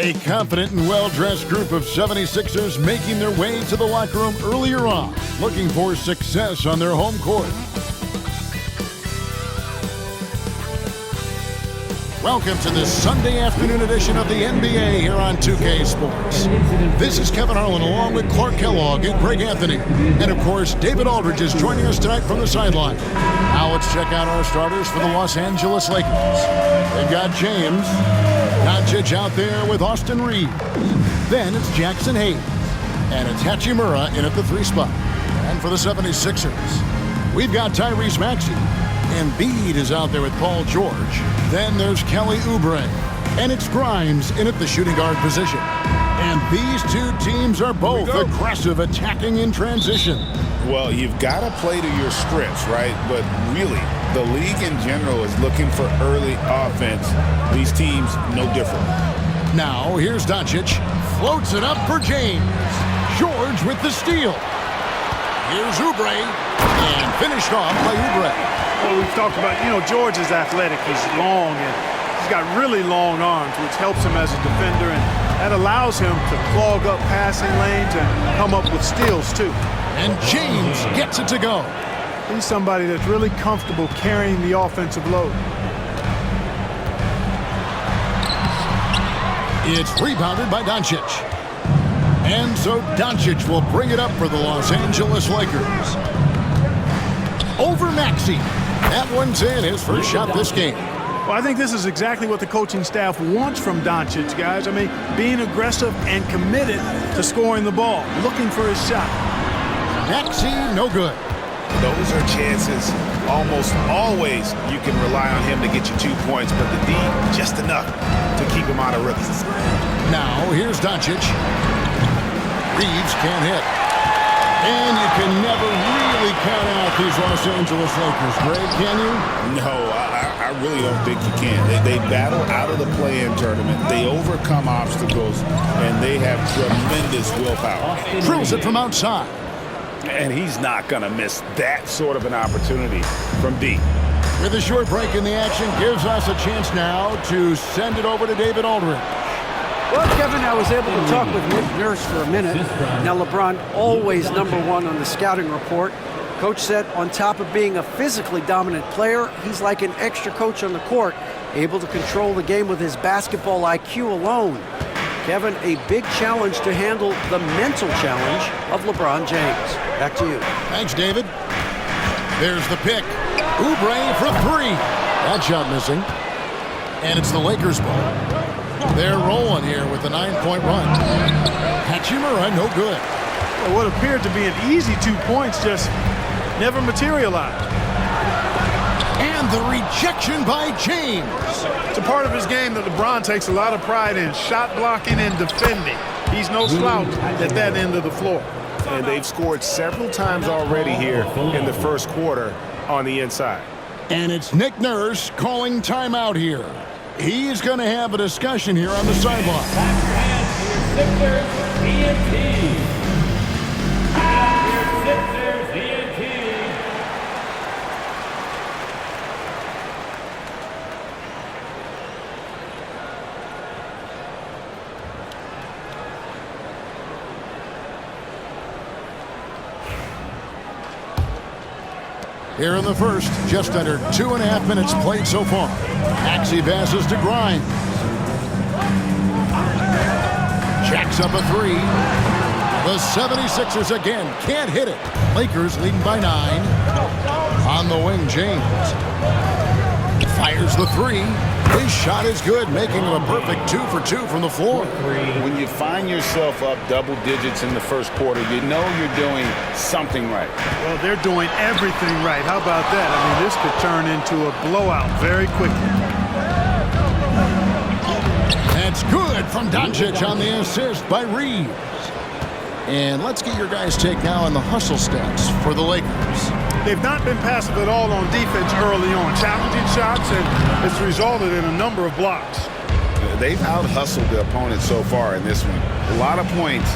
A confident and well-dressed group of 76ers making their way to the locker room earlier on, looking for success on their home court. Welcome to this Sunday afternoon edition of the NBA here on 2K Sports. This is Kevin Harlan along with Clark Kellogg and Greg Anthony. And of course, David Aldridge is joining us tonight from the sideline. Now let's check out our starters for the Los Angeles Lakers. They've got James Doncic out there with Austin Reeves. Then it's Jackson Hayes. And it's Hachimura in at the 3 spot. And for the 76ers, we've got Tyrese Maxey. Embiid is out there with Paul George. Then there's Kelly Oubre. And it's Grimes in at the shooting guard position. And these two teams are both aggressive, attacking in transition. Well, you've got to play to your strengths, right? But really, the league in general is looking for early offense. These teams, no different. Now, here's Doncic. Floats it up for James. George with the steal. Here's Oubre. And finished off by Oubre. Well, we've talked about, George is athletic. He's long, and he's got really long arms, which helps him as a defender, and that allows him to clog up passing lanes and come up with steals, too. And James gets it to go. He's somebody that's really comfortable carrying the offensive load. It's rebounded by Doncic. And so Doncic will bring it up for the Los Angeles Lakers. Over Maxey. That one's in, his first shot this game. Well, I think this is exactly what the coaching staff wants from Doncic, guys. I mean, being aggressive and committed to scoring the ball, looking for his shot. Maxey, no good. Those are chances almost always you can rely on him to get you 2 points, but the D, just enough to keep him out of rhythm. Now, here's Doncic. Reeves can't hit. And you can never really count out these Los Angeles Lakers, Greg, can you? No, I really don't think you can. They battle out of the play-in tournament. They overcome obstacles, and they have tremendous willpower. Drills it from outside. And he's not going to miss that sort of an opportunity from deep. With a short break in the action, gives us a chance now to send it over to David Aldridge. Well, Kevin, I was able to talk with Nick Nurse for a minute. Now, LeBron always #1 on the scouting report. Coach said on top of being a physically dominant player, he's like an extra coach on the court, able to control the game with his basketball IQ alone. Kevin, a big challenge to handle the mental challenge of LeBron James. Back to you. Thanks, David. There's the pick. Oubre for 3. That shot missing. And it's the Lakers' ball. They're rolling here with a 9-point run. Hachimura, no good. Well, what appeared to be an easy 2 points just never materialized. And the rejection by James. It's a part of his game that LeBron takes a lot of pride in, shot blocking and defending. He's no slouch at that end of the floor. And they've scored several times already here in the first quarter on the inside. And it's Nick Nurse calling timeout here. He's going to have a discussion here on the sideline. Sixers, TNT. Here in the first, just under 2.5 minutes played so far. Maxey passes to Grimes. Jacks up a 3. The 76ers again can't hit it. Lakers leading by 9. On the wing, James. Fires the 3. His shot is good, making him a perfect 2 for 2 from the floor. When you find yourself up double digits in the first quarter, you know you're doing something right. Well, they're doing everything right. How about that? I mean, this could turn into a blowout very quickly. That's good from Doncic on the assist by Reeves. And let's get your guys' take now on the hustle stats for the Lakers. They've not been passive at all on defense early on. Challenging shots, and it's resulted in a number of blocks. They've out-hustled the opponent so far in this one. A lot of points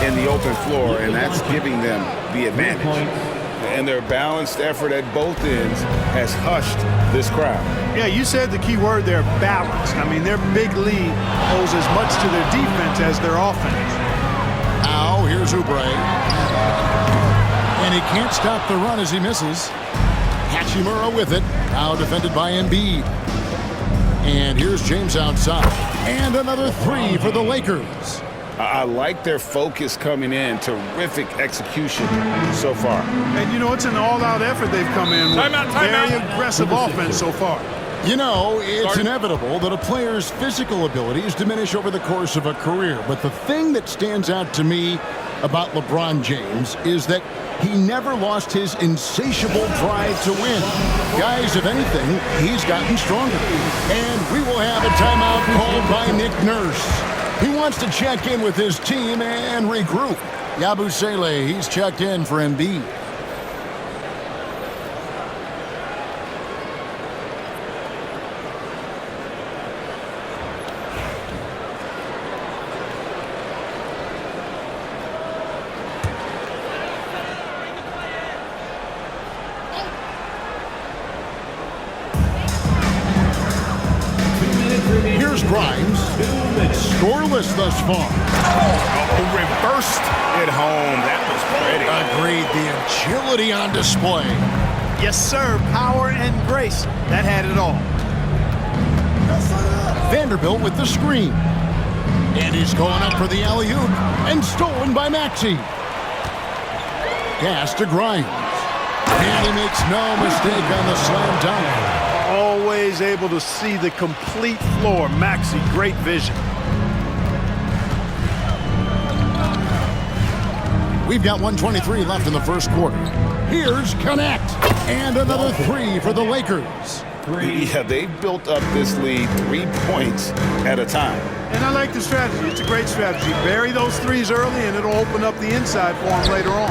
in the open floor, and that's giving them the advantage. and their balanced effort at both ends has hushed this crowd. Yeah, you said the key word there, balanced. I mean, their big lead owes as much to their defense as their offense. Now, here's Oubre. And he can't stop the run as he misses. Hachimura with it. Now defended by Embiid. And here's James outside. And another three for the Lakers. I like their focus coming in. Terrific execution so far. And, you know, it's an all-out effort they've come in with. Very aggressive offense so far. You know, it's inevitable that a player's physical abilities diminish over the course of a career. But the thing that stands out to me about LeBron James is that he never lost his insatiable drive to win. Guys, if anything, he's gotten stronger. And we will have a timeout called by Nick Nurse. He wants to check in with his team and regroup. Yabusele, he's checked in for Embiid. Here's Grimes. Scoreless thus far. Reversed it home. That was pretty. Agreed. The agility on display. Yes, sir. Power and grace. That had it all. Vanderbilt with the screen. And he's going up for the alley-oop. And stolen by Maxey. Pass to Grimes. And he makes no mistake on the slam dunk. Always able to see the complete floor. Maxey, great vision. We've got 1:23 left in the first quarter. Here's Connect. And another three for the Lakers. Yeah, they built up this lead 3 points at a time. And I like the strategy. It's a great strategy. Bury those threes early, and it'll open up the inside for him later on.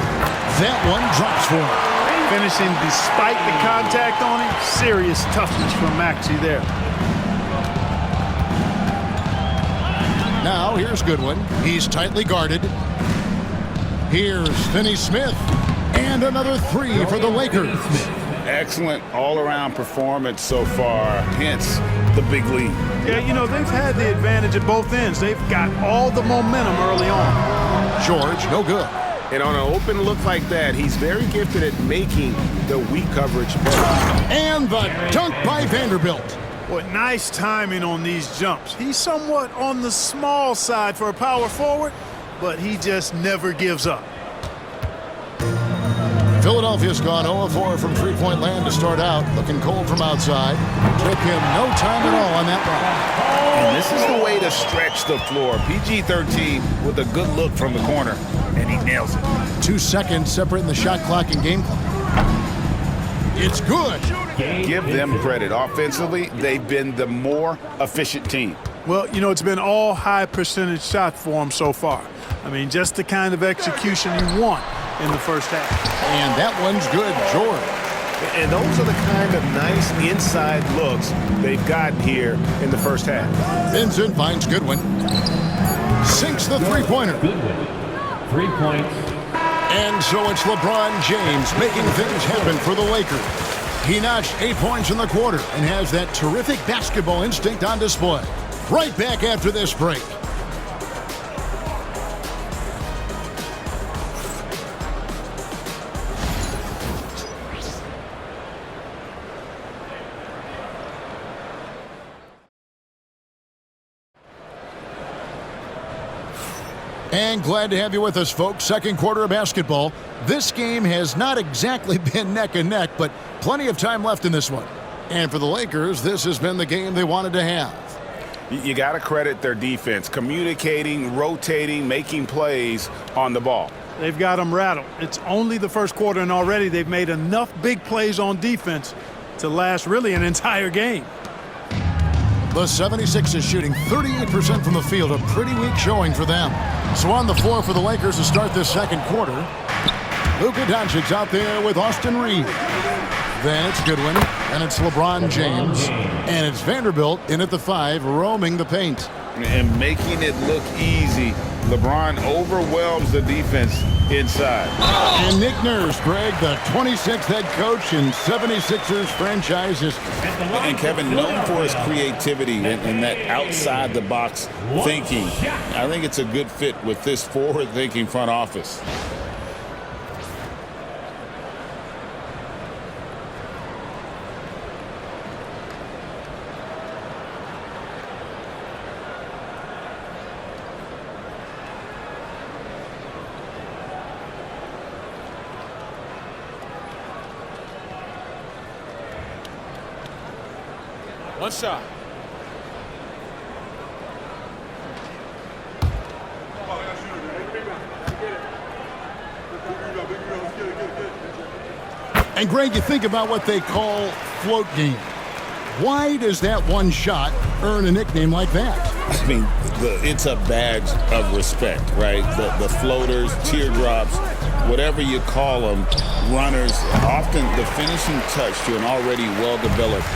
That one drops for him. Finishing despite the contact on him. Serious toughness from Maxey there. Now, here's Goodwin. He's tightly guarded. Here's Finney Smith. And another three for the Lakers. Excellent all-around performance so far, hence the big lead. Yeah, you know, they've had the advantage at both ends. They've got all the momentum early on. George, no good. And on an open look like that, he's very gifted at making the weak coverage better. And the dunk by Vanderbilt. Boy, nice timing on these jumps. He's somewhat on the small side for a power forward, but he just never gives up. Philadelphia's gone 0-4 from three-point land to start out. Looking cold from outside. Took him no time at all on that run. And this is the way to stretch the floor. PG-13 with a good look from the corner, and he nails it. 2 seconds separating the shot clock and game clock. It's good. Give them credit. Offensively, they've been the more efficient team. Well, you know, it's been all high percentage shot for him so far. I mean, just the kind of execution you want in the first half. And that one's good, George. And those are the kind of nice inside looks they've gotten here in the first half. Vincent finds Goodwin. Sinks the three-pointer. Goodwin, 3 points. And so it's LeBron James making things happen for the Lakers. He notched 8 points in the quarter and has that terrific basketball instinct on display. Right back after this break. And glad to have you with us, folks. Second quarter of basketball. This game has not exactly been neck and neck, but plenty of time left in this one. And for the Lakers, this has been the game they wanted to have. You got to credit their defense, communicating, rotating, making plays on the ball. They've got them rattled. It's only the first quarter, and already they've made enough big plays on defense to last really an entire game. The 76ers shooting 38% from the field, a pretty weak showing for them. So on the floor for the Lakers to start this second quarter, Luka Doncic out there with Austin Reeves. Then it's Goodwin, and it's LeBron James, and it's Vanderbilt in at the 5, roaming the paint. and making it look easy. LeBron overwhelms the defense inside. And Nick Nurse, Greg, the 26th head coach in 76ers franchise history. And Kevin, known for his creativity and that outside-the-box thinking. I think it's a good fit with this forward-thinking front office. One shot. And Greg, you think about what they call float game. Why does that one shot earn a nickname like that? I mean, it's a badge of respect, right? The floaters, teardrops, whatever you call them, runners, often the finishing touch to an already well-developed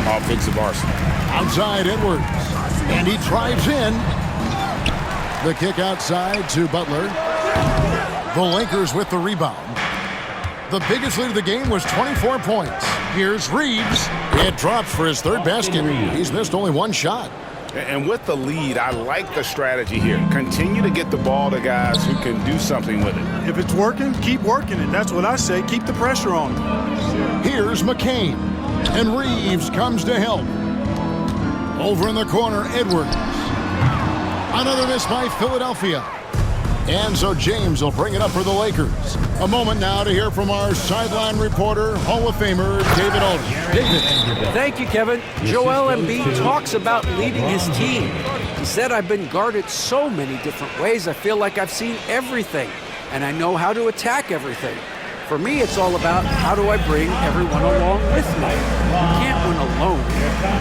offensive arsenal. Outside Edwards, and he drives in. The kick outside to Butler. The Lakers with the rebound. The biggest lead of the game was 24 points. Here's Reeves. It drops for his third basket. He's missed only one shot. And with the lead, I like the strategy here. Continue to get the ball to guys who can do something with it. If it's working, keep working it. That's what I say. Keep the pressure on him. Here's McCain. And Reeves comes to help. Over in the corner, Edwards. Another miss by Philadelphia. And so James will bring it up for the Lakers. A moment now to hear from our sideline reporter, Hall of Famer David Aldridge. David. Thank you, Kevin. Joel Embiid talks about leading his team. He said, "I've been guarded so many different ways. I feel like I've seen everything, and I know how to attack everything. For me, it's all about how do I bring everyone along with me. You can't win alone.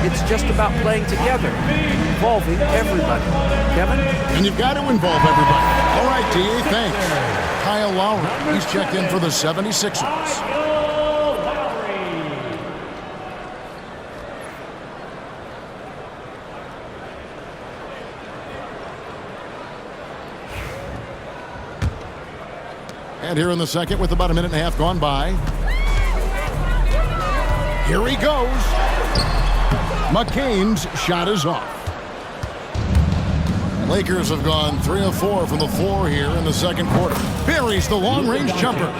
It's just about playing together, involving everybody." Kevin? And you've got to involve everybody. All right, D.A., thanks. Kyle Lowry, he's checked in for the 76ers. And here in the second with about a minute and a half gone by. Here he goes. McCain's shot is off. Lakers have gone 3 of 4 from the floor here in the second quarter. Buries the long-range jumper.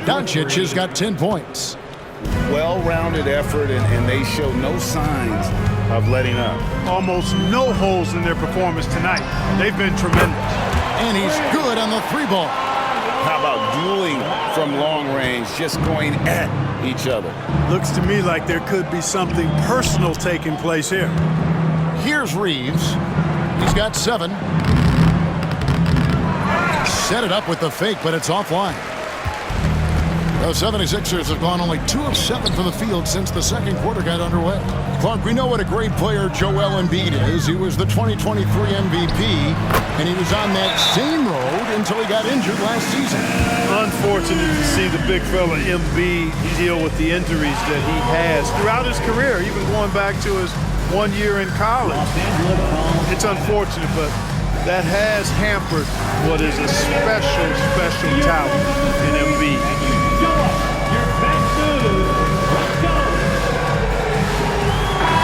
Doncic has got 10 points. Well-rounded effort, and they show no signs of letting up. Almost no holes in their performance tonight. They've been tremendous. And he's good on the three ball. How about dueling from long range, just going at each other? Looks to me like there could be something personal taking place here. Here's Reeves. He's got 7. Set it up with the fake, but it's offline. The 76ers have gone only 2 of 7 from the field since the second quarter got underway. Clark, we know what a great player Joel Embiid is. He was the 2023 MVP, and he was on that same road until he got injured last season. Unfortunate to see the big fella Embiid deal with the injuries that he has throughout his career, even going back to his 1 year in college. It's unfortunate, but that has hampered what is a special talent in Embiid.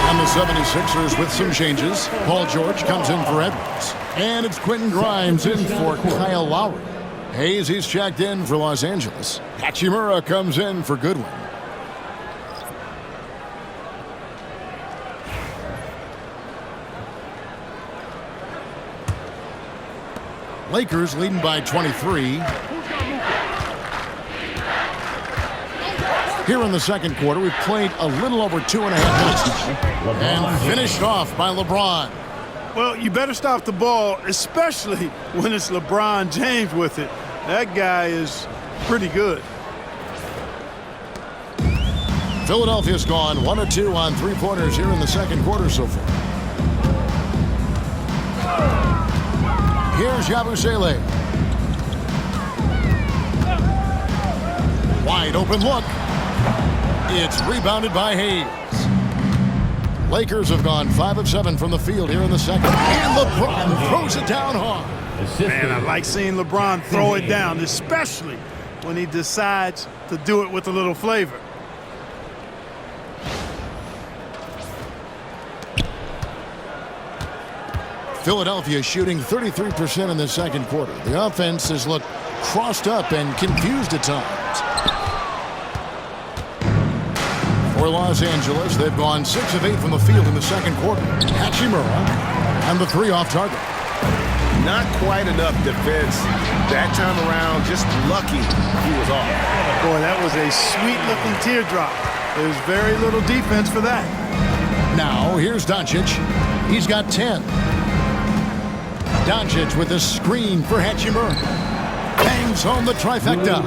And the 76ers with some changes. Paul George comes in for Edwards. And it's Quentin Grimes in for Kyle Lowry. Hayes, he's checked in for Los Angeles. Hachimura comes in for Goodwin. Lakers leading by 23. Here in the second quarter, we've played a little over 2.5 minutes now. And finished off by LeBron. Well, you better stop the ball, especially when it's LeBron James with it. That guy is pretty good. Philadelphia's gone 1 of 2 on three-pointers here in the second quarter so far. Here's Yabusele. Wide open look. It's rebounded by Hayes. Lakers have gone 5 of 7 from the field here in the second. And LeBron throws it down hard. Man, I like seeing LeBron throw it down, especially when he decides to do it with a little flavor. Philadelphia shooting 33% in the second quarter. The offense has looked crossed up and confused at times. For Los Angeles, they've gone 6 of 8 from the field in the second quarter. Hachimura and the 3 off target. Not quite enough defense that time around. Just lucky he was off. Boy, that was a sweet-looking teardrop. There's very little defense for that. Now, here's Doncic. He's got 10. Doncic with a screen for Hachimura. Bangs home the trifecta.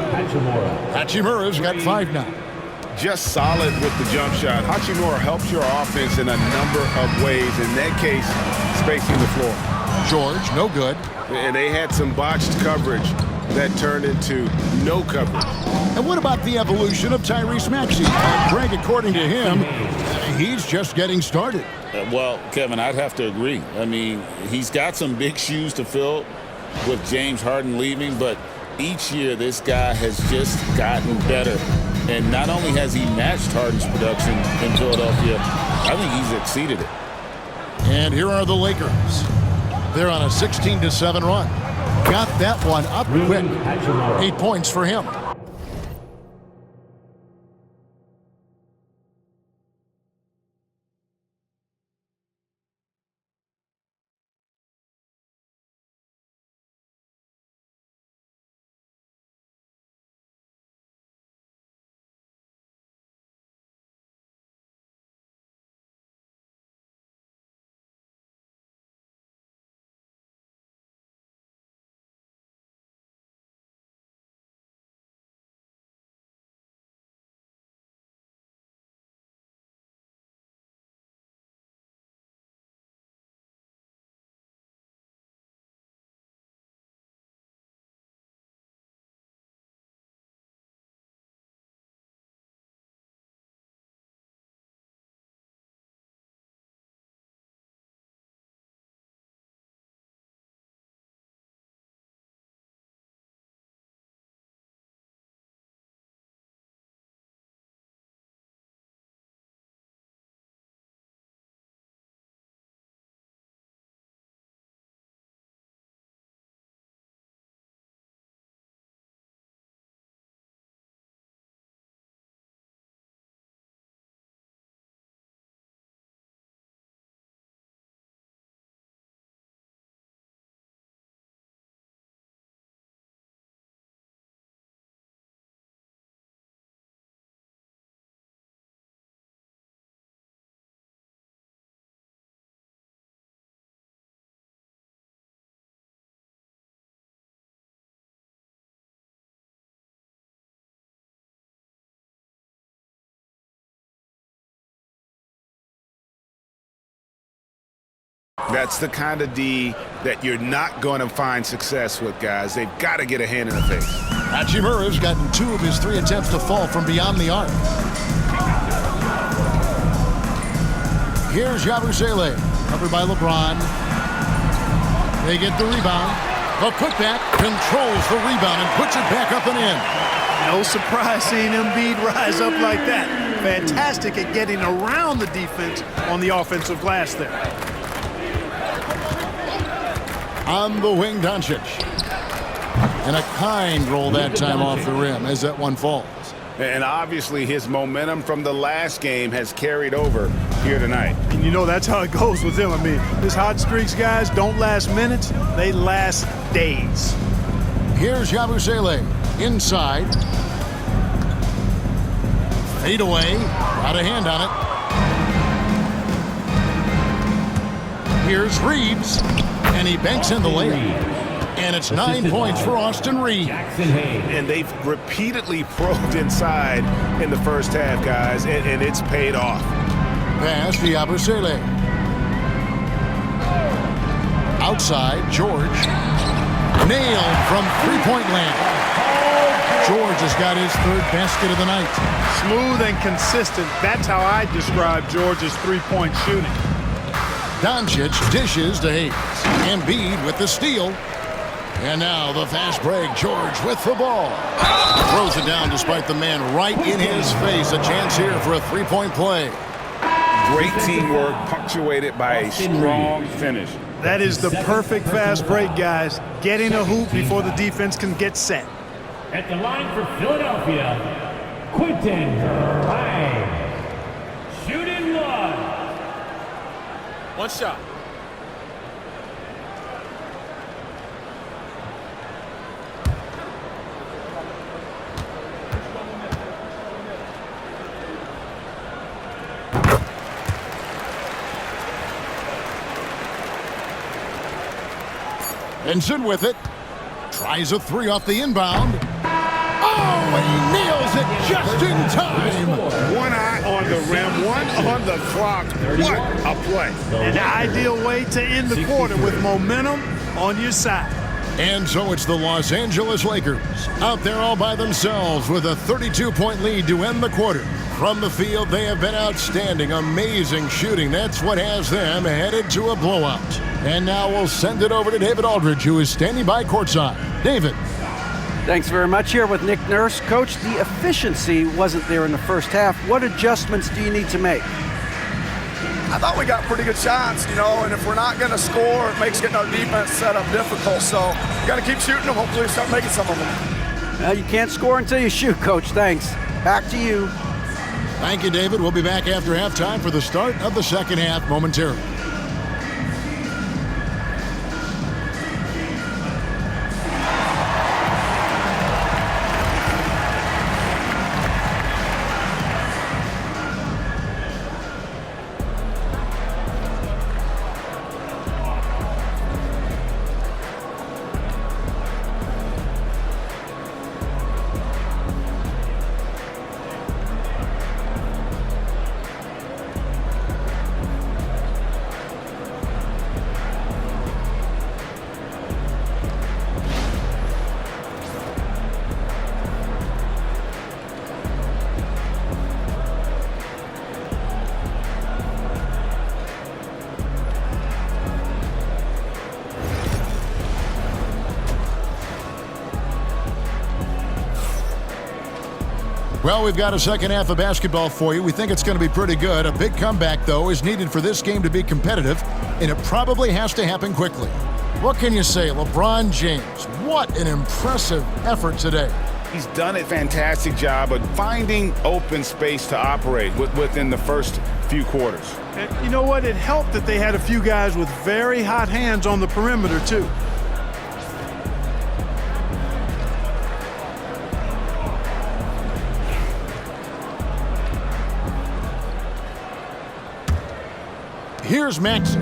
Hachimura's got 5 now. Just solid with the jump shot. Hachimura helps your offense in a number of ways. In that case, spacing the floor. George, no good. And they had some botched coverage that turned into no coverage. And what about the evolution of Tyrese Maxey? Greg, according to him, he's just getting started. Well, Kevin, I'd have to agree. I mean, he's got some big shoes to fill with James Harden leaving, but each year this guy has just gotten better. And not only has he matched Harden's production in Philadelphia, I think he's exceeded it. And here are the Lakers. They're on a 16-7 run. Got that one up quick. 8 points for him. That's the kind of D that you're not going to find success with, guys. They've got to get a hand in the face. Hachimura's gotten 2 of his 3 attempts to fall from beyond the arc. Here's Yabusele, covered by LeBron. They get the rebound. The putback controls the rebound and puts it back up and in. No surprise seeing Embiid rise up like that. Fantastic at getting around the defense on the offensive glass there. On the wing, Doncic. And a kind roll that time off the rim as that one falls. And obviously his momentum from the last game has carried over here tonight. And you know that's how it goes with him. I mean, his hot streaks, guys, don't last minutes. They last days. Here's Yabusele inside. Fade away. Got a hand on it. Here's Reeves. And he banks in the layup. And it's 9 points for Austin Reeves. And they've repeatedly probed inside in the first half, guys, and it's paid off. Pass to Yabusele. Outside, George. Nailed from three-point land. George has got his third basket of the night. Smooth and consistent. That's how I describe George's three-point shooting. Doncic dishes to Hayes. Embiid with the steal. And now the fast break. George with the ball. Throws it down despite the man right in his face. A chance here for a three-point play. Great teamwork punctuated by a strong finish. That is the perfect fast break, guys. Getting a hoop before the defense can get set. At the line for Philadelphia, Quentin Grimes. Shooting one. One shot. Benson with it. Tries a three off the inbound. Oh, he nails it just in time. One eye on the rim, one on the clock. What a play. An ideal way to end the quarter with momentum on your side. And so it's the Los Angeles Lakers out there all by themselves with a 32-point lead to end the quarter. From the field, they have been outstanding, amazing shooting. That's what has them headed to a blowout. And now we'll send it over to David Aldridge, who is standing by courtside. David. Thanks very much. Here with Nick Nurse. Coach, the efficiency wasn't there in the first half. What adjustments do you need to make? I thought we got pretty good shots, and if we're not going to score, it makes getting our defense set up difficult. So we got to keep shooting them. Hopefully we start making some of them. Well, you can't score until you shoot, Coach. Thanks. Back to you. Thank you, David. We'll be back after halftime for the start of the second half momentarily. Well, we've got a second half of basketball for you. We think it's going to be pretty good. A big comeback, though, is needed for this game to be competitive, and it probably has to happen quickly. What can you say? LeBron James, what an impressive effort today. He's done a fantastic job of finding open space to operate within the first few quarters. And you know what? It helped that they had a few guys with very hot hands on the perimeter, too. Here's Maxey.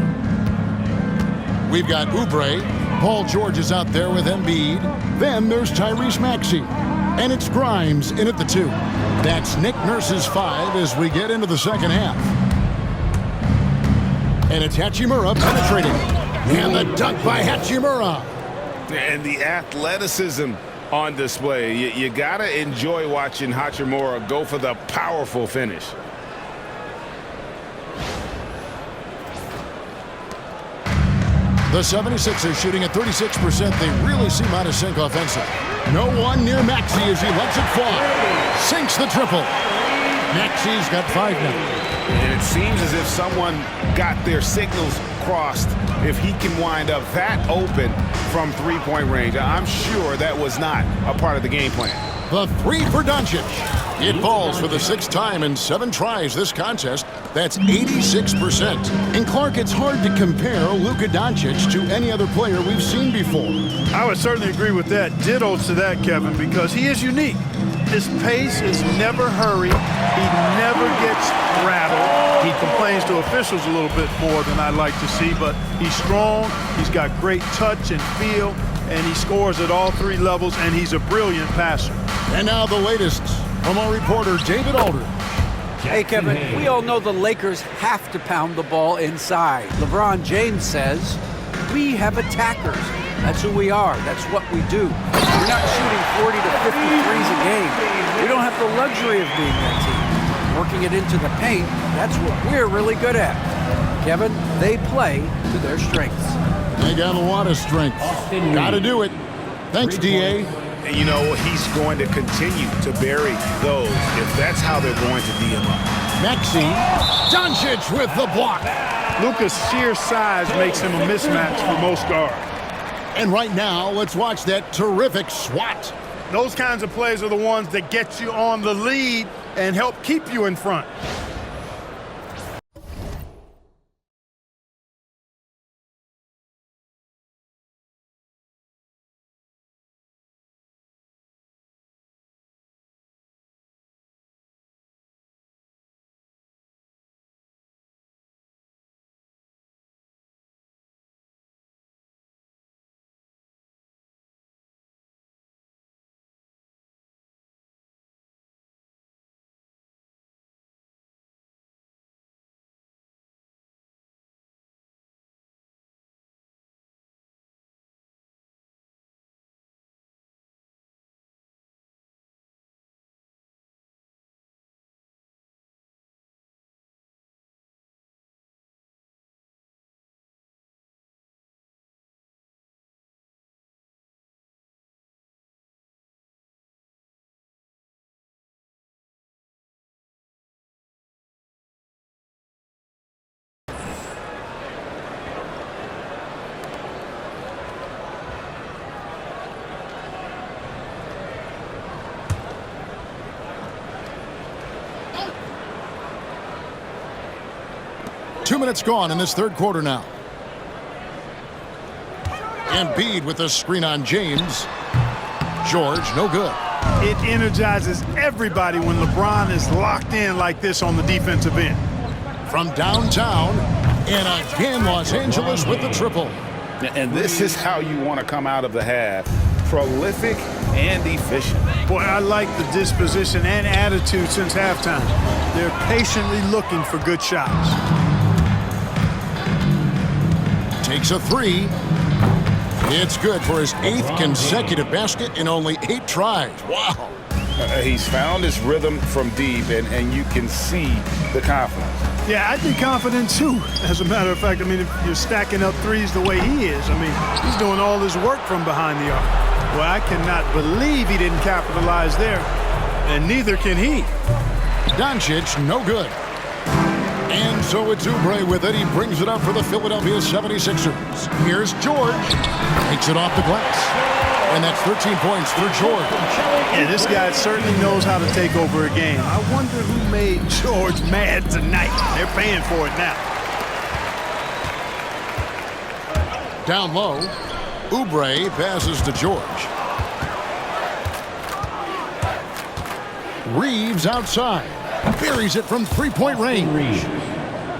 We've got Oubre. Paul George is out there with Embiid. Then there's Tyrese Maxey. And it's Grimes in at the 2. That's Nick Nurse's 5 as we get into the second half. And it's Hachimura penetrating. And the dunk by Hachimura. And the athleticism on display. You got to enjoy watching Hachimura go for the powerful finish. The 76ers shooting at 36%. They really seem out of sync offensive. No one near Maxey as he lets it fly. Sinks the triple. Maxey's got 5 now. And it seems as if someone got their signals crossed if he can wind up that open from three-point range. I'm sure that was not a part of the game plan. The 3 for Doncic. It falls for the 6th time in 7 tries this contest. That's 86%. And Clark, it's hard to compare Luka Doncic to any other player we've seen before. I would certainly agree with that. Ditto to that, Kevin, because he is unique. His pace is never hurried. He never gets rattled. He complains to officials a little bit more than I'd like to see, but he's strong. He's got great touch and feel, and he scores at all 3 levels, and he's a brilliant passer. And now the latest from our reporter, David Aldridge. Hey, Kevin, we all know the Lakers have to pound the ball inside. LeBron James says, we have attackers. That's who we are. That's what we do. We're not shooting 40 to 50 threes a game. We don't have the luxury of being that team. Working it into the paint, that's what we're really good at. Kevin, they play to their strengths. They got a lot of strength. Got to do it. Thanks, D.A. And you know, he's going to continue to bury those if that's how they're going to D him up. Maxey. Doncic with the block. Luka's sheer size makes him a mismatch for most guards. And right now, let's watch that terrific swat. Those kinds of plays are the ones that get you on the lead and help keep you in front. Two minutes gone in this third quarter now. Embiid with a screen on James. George, no good. It energizes everybody when LeBron is locked in like this on the defensive end. From downtown, and again Los Angeles with the triple. And this is how you want to come out of the half. Prolific and efficient. Boy, I like the disposition and attitude since halftime. They're patiently looking for good shots. Takes a three. It's good for his 8th consecutive basket in only 8 tries. Wow. He's found his rhythm from deep, and you can see the confidence. Yeah, I'd be confident too. As a matter of fact, I mean, if you're stacking up threes the way he is, I mean, he's doing all his work from behind the arc. Well, I cannot believe he didn't capitalize there, and neither can he. Doncic, no good. And so it's Oubre with it. He brings it up for the Philadelphia 76ers. Here's George. Takes it off the glass. And that's 13 points for George. Yeah, this guy certainly knows how to take over a game. I wonder who made George mad tonight. They're paying for it now. Down low, Oubre passes to George. Reeves outside. Buries it from three-point range.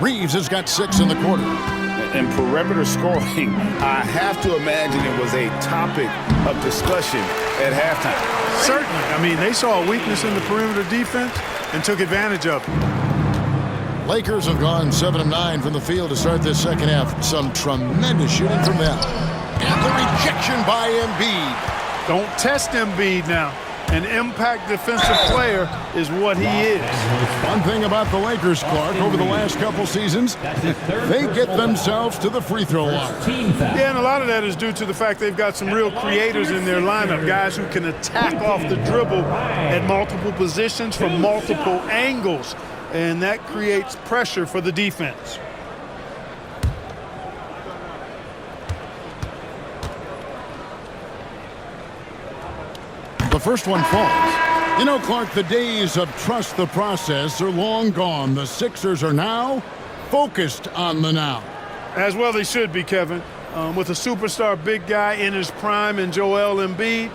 Reeves has got 6 in the quarter. And perimeter scoring, I have to imagine it was a topic of discussion at halftime. Certainly. I mean, they saw a weakness in the perimeter defense and took advantage of it. Lakers have gone 7 of 9 from the field to start this second half. Some tremendous shooting from them. And the rejection by Embiid. Don't test Embiid now. An impact defensive player is what he is. One thing about the Lakers, Clark, over the last couple seasons, they get themselves to the free throw line. Yeah, and a lot of that is due to the fact they've got some real creators in their lineup, guys who can attack off the dribble at multiple positions from multiple angles, and that creates pressure for the defense. The first one falls. You know, Clark, the days of trust the process are long gone. The Sixers are now focused on the now. As well they should be, Kevin. With a superstar big guy in his prime in Joel Embiid,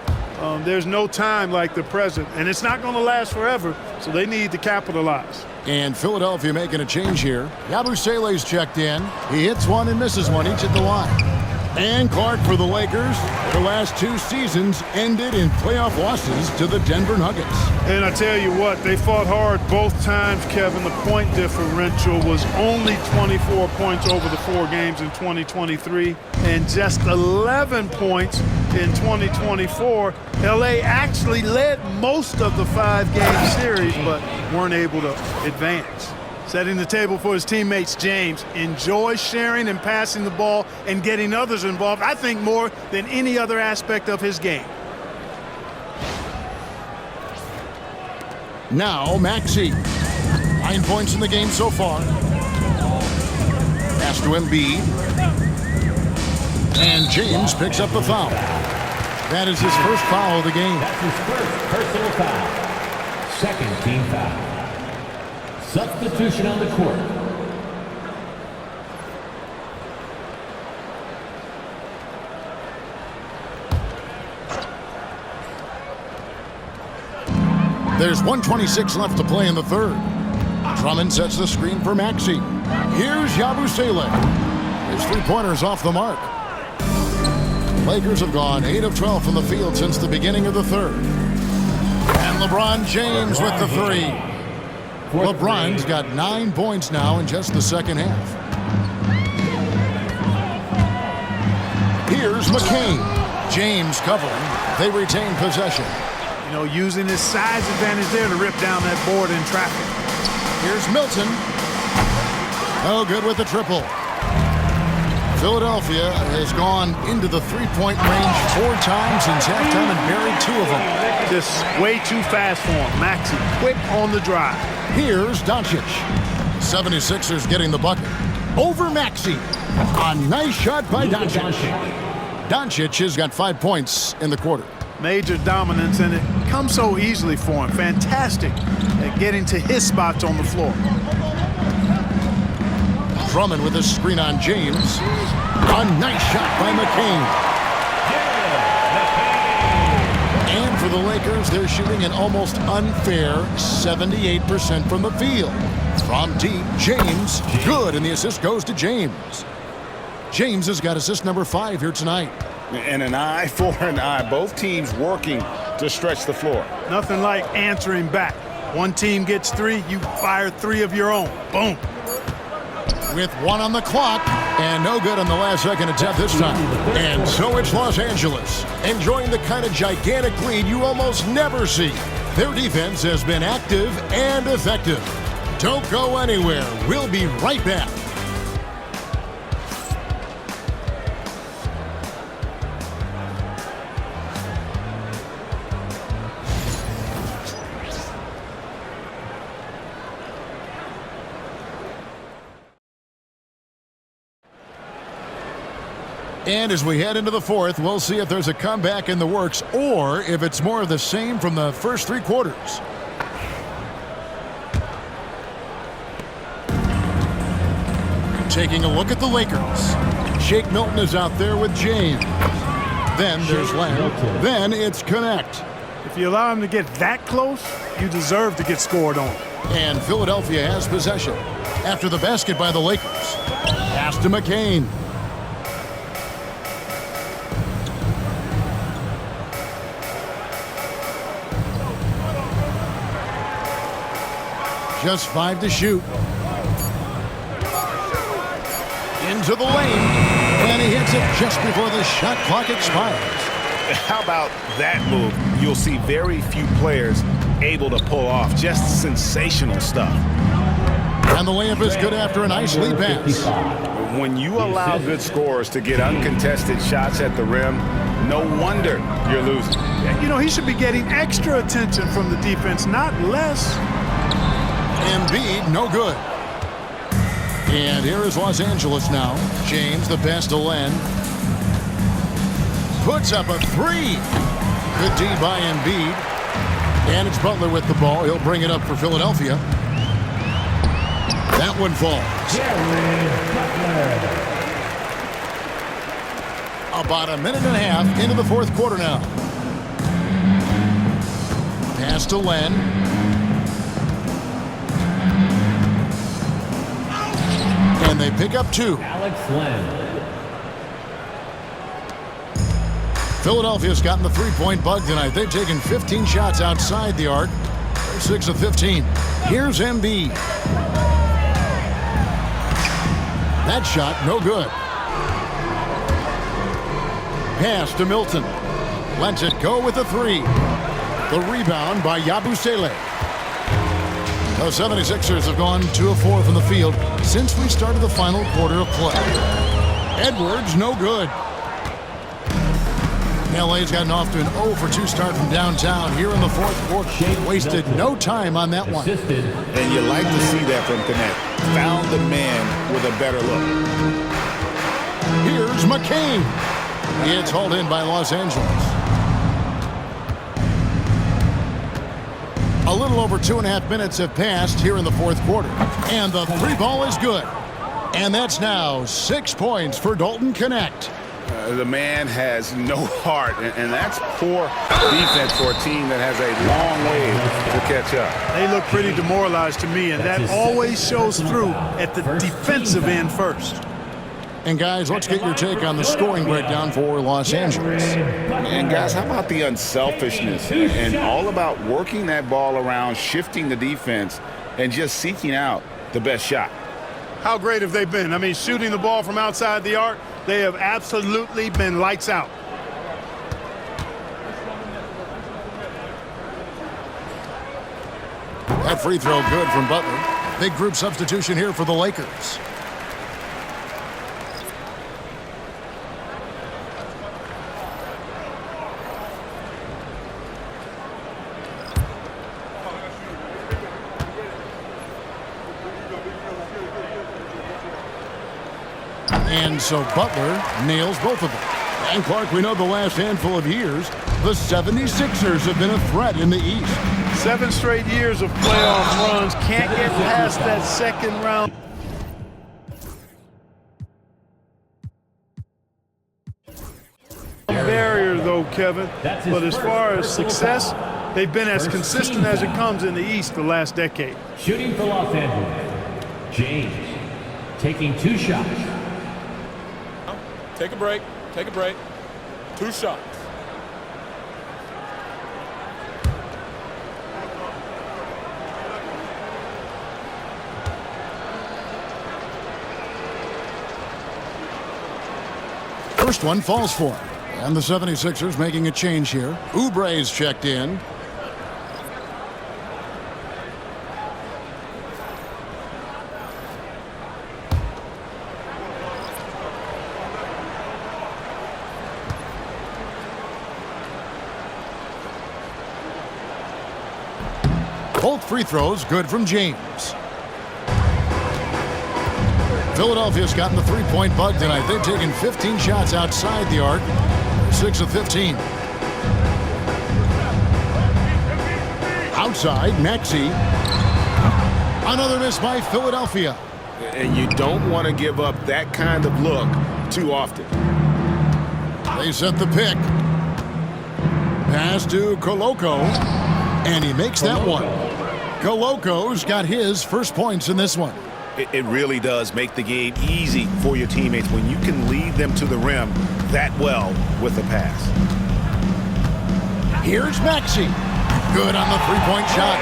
there's no time like the present. And it's not going to last forever, so they need to capitalize. And Philadelphia making a change here. Yabusele's checked in. He hits one and misses one each at the line. And Clark, for the Lakers, their last 2 seasons ended in playoff losses to the Denver Nuggets. And I tell you what, they fought hard both times, Kevin. The point differential was only 24 points over the 4 games in 2023 and just 11 points in 2024. LA actually led most of the 5-game series, but weren't able to advance. Setting the table for his teammates, James enjoys sharing and passing the ball and getting others involved, I think, more than any other aspect of his game. Now, Maxey. 9 points in the game so far. Pass to Embiid. And James picks up the foul. That is his first foul of the game. That's his first personal foul. Second team foul. Substitution on the court. There's 1:26 left to play in the third. Drummond sets the screen for Maxey. Here's Yabusele. His 3-pointer's off the mark. Lakers have gone 8 of 12 from the field since the beginning of the third. And LeBron James with the 3. LeBron's got 9 points now in just the second half. Here's McCain. James covering. They retain possession. You know, using his size advantage there to rip down that board in traffic. Here's Milton. Oh, good with the triple. Philadelphia has gone into the 3-point range 4 times since halftime and buried 2 of them. Just way too fast for him. Maxey quick on the drive. Here's Doncic. 76ers getting the bucket. Over Maxey. A nice shot by Doncic. Doncic has got 5 points in the quarter. Major dominance, and it comes so easily for him. Fantastic at getting to his spots on the floor. Drummond with a screen on James. A nice shot by McCain. And for the Lakers, they're shooting an almost unfair 78% from the field. From deep, James, good, and the assist goes to James. James has got assist number 5 here tonight. And an eye for an eye. Both teams working to stretch the floor. Nothing like answering back. One team gets 3, you fire 3 of your own. Boom. With 1 on the clock, and no good on the last second attempt this time. And so it's Los Angeles, enjoying the kind of gigantic lead you almost never see. Their defense has been active and effective. Don't go anywhere. We'll be right back. And as we head into the fourth, we'll see if there's a comeback in the works or if it's more of the same from the first 3 quarters. Taking a look at the Lakers. Shake Milton is out there with James. Then there's Lamb. Then it's Connect. If you allow him to get that close, you deserve to get scored on. And Philadelphia has possession. After the basket by the Lakers. Pass to McCain. Just 5 to shoot. Into the lane. And he hits it just before the shot clock expires. How about that move? You'll see very few players able to pull off. Just sensational stuff. And the layup is good after a nice lead pass. When you allow good scorers to get uncontested shots at the rim, no wonder you're losing. You know, he should be getting extra attention from the defense, not less. Embiid, no good. And here is Los Angeles now. James, the pass to Len. Puts up a 3. Good D by Embiid. And it's Butler with the ball. He'll bring it up for Philadelphia. That one falls. About a minute and a half into the fourth quarter now. Pass to Len. And they pick up 2. Alex Len. Philadelphia's gotten the three-point bug tonight. They've taken 15 shots outside the arc. They're 6 of 15. Here's Embiid. That shot, no good. Pass to Milton. Lets it go with a three. The rebound by Yabusele. The 76ers have gone 2 of 4 from the field since we started the final quarter of play. Edwards, no good. LA's gotten off to an 0 for 2 start from downtown here in the fourth quarter. Wasted no time on that one. And you like to see that from Connect. Found the man with a better look. Here's McCain. It's hauled in by Los Angeles. A little over 2.5 minutes have passed here in the fourth quarter. And the three ball is good. And that's now 6 points for Dalton Connect. The man has no heart, and that's poor defense for a team that has a long way to catch up. They look pretty demoralized to me, and that always shows through at the defensive end first. And guys, let's get your take on the scoring breakdown for Los Angeles. And guys, how about the unselfishness and all about working that ball around, shifting the defense, and just seeking out the best shot? How great have they been? I mean, shooting the ball from outside the arc, they have absolutely been lights out. That free throw good from Butler. Big group substitution here for the Lakers. And so Butler nails both of them. And Clark, we know the last handful of years, the 76ers have been a threat in the East. 7 straight years of playoff runs. Can't get past that second round. Barrier, though, Kevin. But as far as success, they've been as consistent as it comes in the East the last decade. Shooting for Los Angeles, James taking 2 shots. Take a break. Take a break. 2 shots. First one falls for him. And the 76ers making a change here. Oubre's checked in. Both free throws good from James. Philadelphia's gotten the three-point bug tonight. They've taken 15 shots outside the arc. 6 of 15. Outside, Maxey. Another miss by Philadelphia. And you don't want to give up that kind of look too often. They set the pick. Pass to Koloko. And he makes that one. Koloko's got his first points in this one. It really does make the game easy for your teammates when you can lead them to the rim that well with a pass. Here's Maxey. Good on the three-point shot.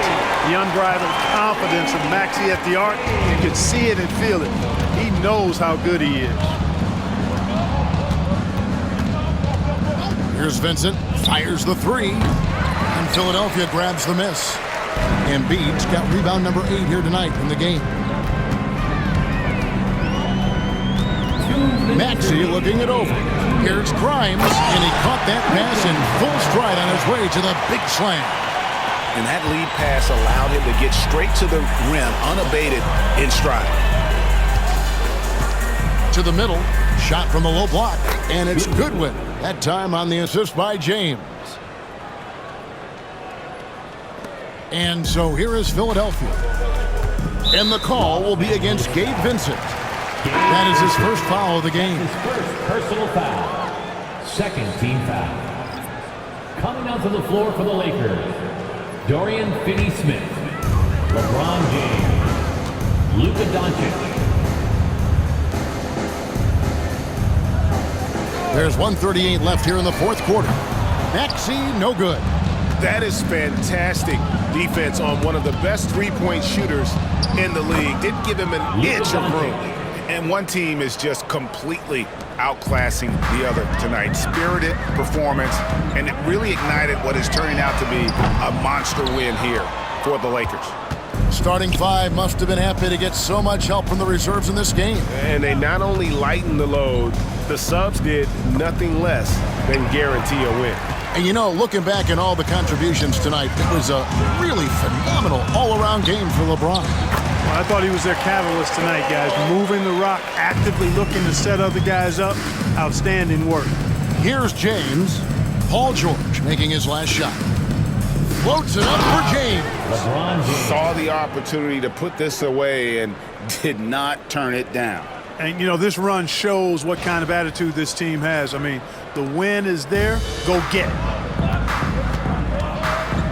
The unbridled confidence of Maxey at the arc. You can see it and feel it. He knows how good he is. Here's Vincent. Fires the three. And Philadelphia grabs the miss. Embiid's got rebound number 8 here tonight in the game. Maxey looking it over. Here's Grimes, and he caught that pass in full stride on his way to the big slam. And that lead pass allowed him to get straight to the rim unabated in stride. To the middle, shot from the low block, and it's Goodwin. That time on the assist by James. And so here is Philadelphia. And the call will be against Gabe Vincent. That is his first foul of the game. His first personal foul. Second team foul. Coming onto the floor for the Lakers, Dorian Finney-Smith, LeBron James, Luka Doncic. There's 1:38 left here in the fourth quarter. Maxey, no good. That is fantastic defense on one of the best three-point shooters in the league. Didn't give him an inch of room. And one team is just completely outclassing the other tonight. Spirited performance, and it really ignited what is turning out to be a monster win here for the Lakers. Starting five must have been happy to get so much help from the reserves in this game. And they not only lightened the load, the subs did nothing less than guarantee a win. And you know, looking back at all the contributions tonight, it was a really phenomenal all-around game for LeBron. Well, I thought he was their catalyst tonight, guys. Moving the rock, actively looking to set other guys up. Outstanding work. Here's James. Paul George making his last shot. Floats it up for James. LeBron James. Saw the opportunity to put this away and did not turn it down. And, you know, this run shows what kind of attitude this team has. I mean, the win is there. Go get it.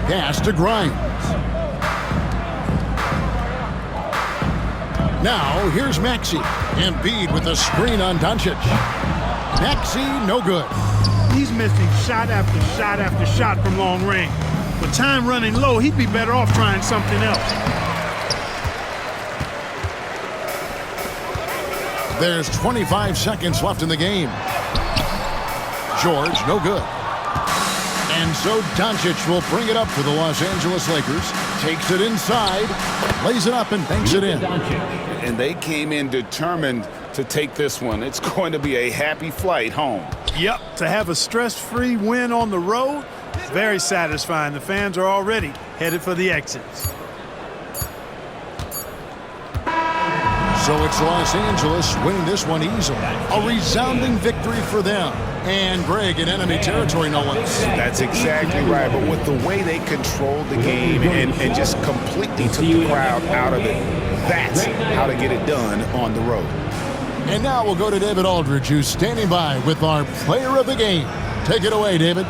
Pass to Grimes. Now, here's Maxey. Embiid with a screen on Doncic. Maxey, no good. He's missing shot after shot after shot from long range. With time running low, he'd be better off trying something else. There's 25 seconds left in the game. George, no good. And so Doncic will bring it up for the Los Angeles Lakers. Takes it inside, lays it up, and banks it in. And they came in determined to take this one. It's going to be a happy flight home. Yep, to have a stress-free win on the road, very satisfying. The fans are already headed for the exits. So it's Los Angeles winning this one easily. A resounding victory for them. And Greg in enemy territory, no less. That's exactly right. But with the way they controlled the game and just completely took the crowd out of it, that's how to get it done on the road. And now we'll go to David Aldridge, who's standing by with our player of the game. Take it away, David.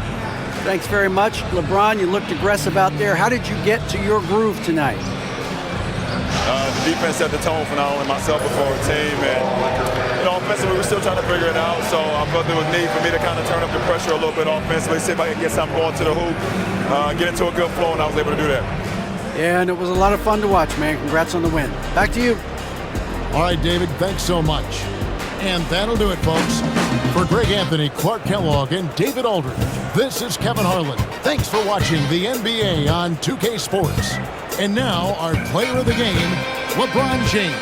Thanks very much. LeBron, you looked aggressive out there. How did you get to your groove tonight? The defense set the tone for not only myself but for our team. And, you know, offensively, we're still trying to figure it out. So I felt there was need for me to kind of turn up the pressure a little bit offensively, see if I can get something going to the hoop, get into a good flow, and I was able to do that. Yeah, and it was a lot of fun to watch, man. Congrats on the win. Back to you. All right, David, thanks so much. And that'll do it, folks. For Greg Anthony, Clark Kellogg, and David Aldridge, this is Kevin Harlan. Thanks for watching the NBA on 2K Sports. And now, our player of the game, LeBron James.